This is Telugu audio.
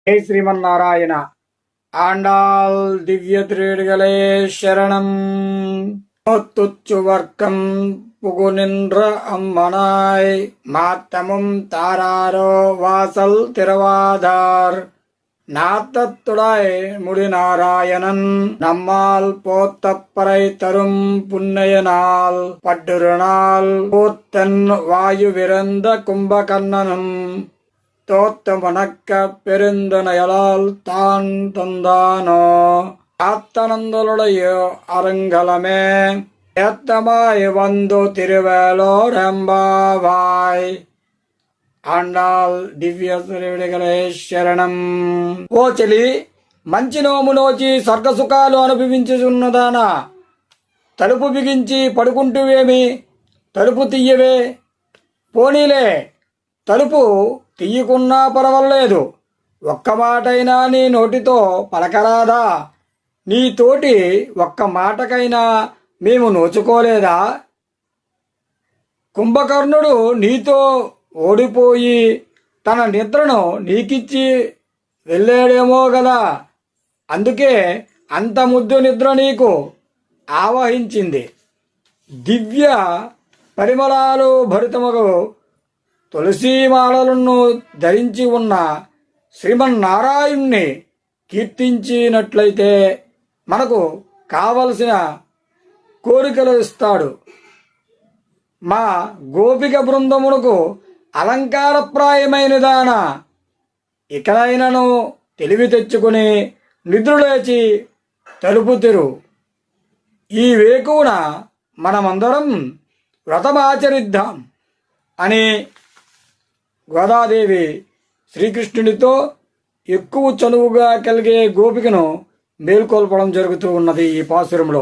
ஹே ஸ்ரீமன்னாராயண ஆண்டாள் திவ்ய திருடிகளே சரணம். துச்சுவர்க்கம் புகு நின்ற அம்மனாய் மாத்தமும் தாராரோ வாசல் திறவாதார் நாத்தத்துடாய் முடிநாராயணன் நம்மால் போத்தப்பறை தரும் புன்னைய நாள் பட்டுரு நாள் போத்தன் வாயு விரந்த கும்பகர்ணனும் தோத்த வணக்க பெருந்தனையலால் தான் தந்தானோ ஆத்தனந்தலுடைய அருங்கலமே ஏத்தமாய் வந்து திருவேலோரெம்பாவாய். ఆండాల్ దివ్య శ్రీవిడిగలే శరణం. ఓ చెలి, మంచి నోము నోచి స్వర్గసుఖాలు అనుభవించుచున్నదానా, తలుపు బిగించి పడుకుంటూవేమి? తలుపు తీయవే. పోనీలే, తలుపు తీయకున్నా పర్వాలేదు, ఒక్క మాటైనా నీ నోటితో పలకరాదా? నీ తోటి ఒక్క మాటకైనా మేము నోచుకోలేదా? కుంభకర్ణుడు నీతో ఓడిపోయి తన నిద్రను నీకిచ్చి వెళ్ళాడేమో గదా, అందుకే అంత ముద్దు నిద్ర నీకు ఆవహించింది. దివ్య పరిమళాలు భరితమగు తులసీమాలలను ధరించి ఉన్న శ్రీమన్నారాయణ్ణి కీర్తించినట్లయితే మనకు కావలసిన కోరికలు ఇస్తాడు. మా గోపిక బృందమునకు అలంకారప్రాయమైనదానా, ఇకనైనను తెలివి తెచ్చుకుని నిద్రలేచి తలుపు తెరు. ఈ వేకువన మనమందరం వ్రతమాచరిద్దాం అని గోదాదేవి శ్రీకృష్ణుడితో ఎక్కువ చనువుగా కలిగే గోపికను మేల్కొల్పడం జరుగుతూ ఉన్నది ఈ పాసురంలో.